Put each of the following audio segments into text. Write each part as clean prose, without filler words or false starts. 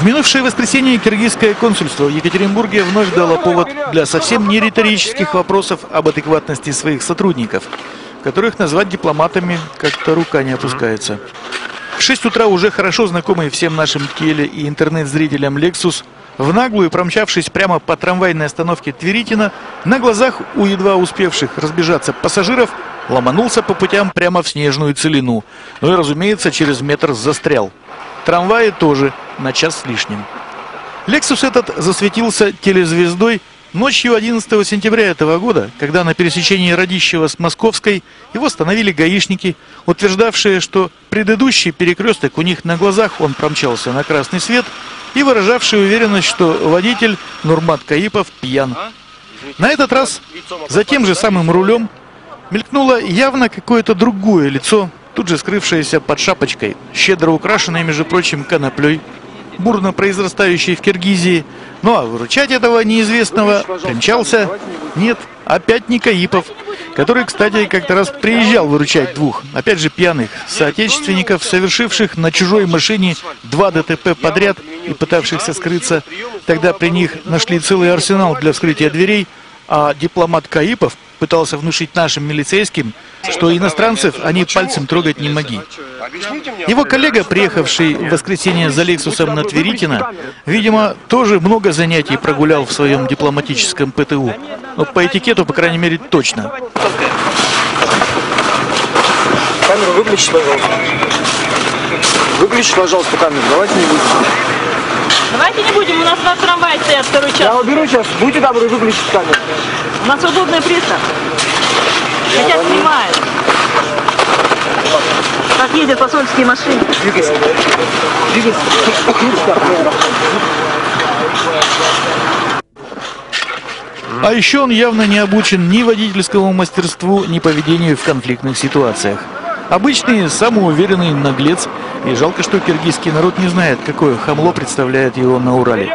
минувшее воскресенье киргизское консульство в Екатеринбурге вновь дало повод для совсем не риторических вопросов об адекватности своих сотрудников, которых назвать дипломатами как-то рука не опускается. В 6 утра уже хорошо знакомый всем нашим теле- и интернет-зрителям Lexus, в наглую промчавшись прямо по трамвайной остановке Тверитина, на глазах у едва успевших разбежаться пассажиров, ломанулся по путям прямо в снежную целину. Ну и, разумеется, через метр застрял. Трамваи тоже на час с лишним. Lexus этот засветился телезвездой ночью 11 сентября этого года, когда на пересечении Радищева с Московской его остановили гаишники, утверждавшие, что предыдущий перекресток у них на глазах, он промчался на красный свет, и выражавшие уверенность, что водитель Нурмат Каипов пьян. На этот раз за тем же самым рулем мелькнуло явно какое-то другое лицо, тут же скрывшееся под шапочкой, щедро украшенной, между прочим, коноплей, бурно произрастающей в Киргизии. Ну а выручать этого неизвестного примчался, нет, опять не Каипов, который, кстати, как-то раз приезжал выручать двух, опять же пьяных, соотечественников, совершивших на чужой машине 2 ДТП подряд и пытавшихся скрыться. Тогда при них нашли целый арсенал для вскрытия дверей, а дипломат Каипов пытался внушить нашим милицейским, что иностранцев они пальцем трогать не могли. Его коллега, приехавший в воскресенье за Лексусом на Тверитина, видимо, тоже много занятий прогулял в своем дипломатическом ПТУ. Но по этикету, по крайней мере, точно. Камеру выключите, пожалуйста. Выключите, пожалуйста, камеру. Давайте не будем. Давайте не будем, у нас на трамвае стоят второй час. Я уберу сейчас. Будьте добры, выключите камеру. У нас свободная пресса. Хотя снимают. Как ездят посольские машины. Двигайся. Двигайся. А еще он явно не обучен ни водительскому мастерству, ни поведению в конфликтных ситуациях. Обычный, самоуверенный наглец. И жалко, что киргизский народ не знает, какое хамло представляет его на Урале.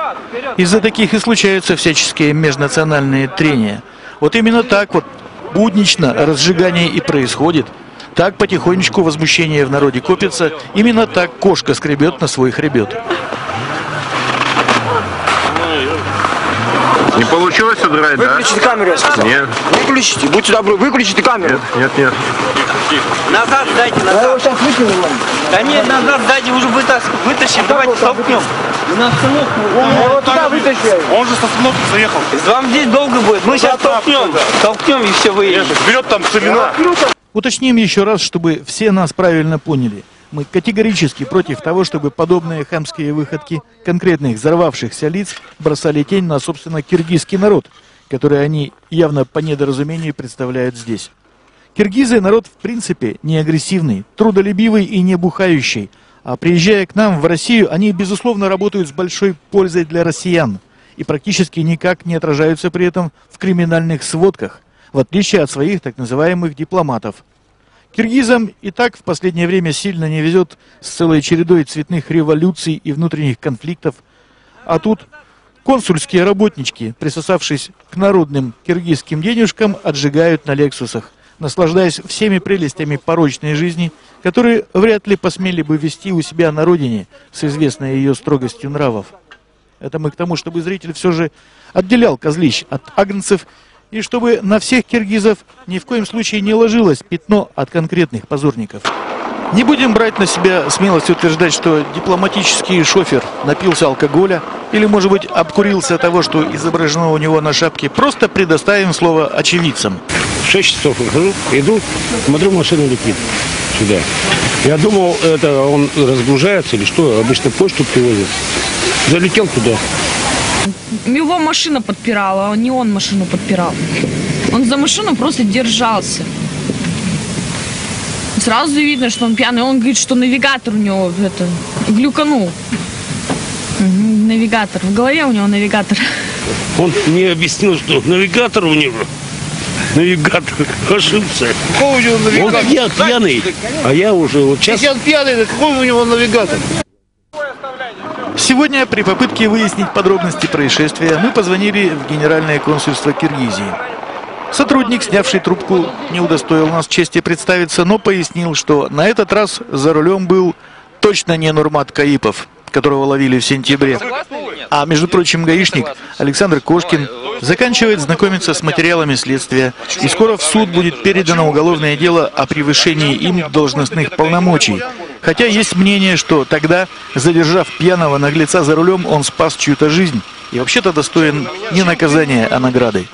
Из-за таких и случаются всяческие межнациональные трения. Вот именно так вот буднично разжигание и происходит. Так потихонечку возмущение в народе копится. Именно так кошка скребет на свой хребет. Не получилось удрать, да? Выключите камеру, я сказал. Нет. Выключите, будьте добры, выключите камеру. Нет. Назад дайте, Я назад. его сейчас выкину, Ваня. Да нет, назад дайте, уже вытащим, давайте толкнем. На остановку. Я его туда вытащу. Он же с остановки заехал. Вам здесь долго будет, мы сейчас толкнем и все выедем. Вперед там целина. Уточним еще раз, чтобы все нас правильно поняли. Мы категорически против того, чтобы подобные хамские выходки конкретных взорвавшихся лиц бросали тень на, собственно, киргизский народ, который они явно по недоразумению представляют здесь. Киргизы народ в принципе не агрессивный, трудолюбивый и не бухающий. А приезжая к нам в Россию, они безусловно работают с большой пользой для россиян и практически никак не отражаются при этом в криминальных сводках, в отличие от своих так называемых дипломатов. Киргизам и так в последнее время сильно не везет с целой чередой цветных революций и внутренних конфликтов. А тут консульские работнички, присосавшись к народным киргизским денежкам, отжигают на лексусах, наслаждаясь всеми прелестями порочной жизни, которые вряд ли посмели бы вести у себя на родине с известной ее строгостью нравов. Это мы к тому, чтобы зритель все же отделял козлищ от агнцев, и чтобы на всех киргизов ни в коем случае не ложилось пятно от конкретных позорников. Не будем брать на себя смелость утверждать, что дипломатический шофер напился алкоголя или, может быть, обкурился того, что изображено у него на шапке. Просто предоставим слово очевидцам. 6 часов выхожу, иду, смотрю, машина летит сюда. Я думал, это он разгружается или что, обычно почту привозят. Залетел туда. Его машина подпирала, а не он машину подпирал. Он за машину просто держался. Сразу видно, что он пьяный. Он говорит, что навигатор у него глюканул. Навигатор. В голове у него навигатор. Он мне объяснил, что навигатор у него. Навигатор ошибся. Какой у него навигатор? Он пьяный, а я уже вот сейчас... Если он пьяный, какой у него навигатор? Сегодня при попытке выяснить подробности происшествия мы позвонили в Генеральное консульство Киргизии. Сотрудник, снявший трубку, не удостоил нас чести представиться, но пояснил, что на этот раз за рулем был точно не Нурмат Каипов, которого ловили в сентябре. А между прочим, гаишник Александр Кошкин заканчивает знакомиться с материалами следствия. И скоро в суд будет передано уголовное дело о превышении им должностных полномочий. Хотя есть мнение, что тогда, задержав пьяного наглеца за рулем, он спас чью-то жизнь. И вообще-то достоин не наказания, а награды.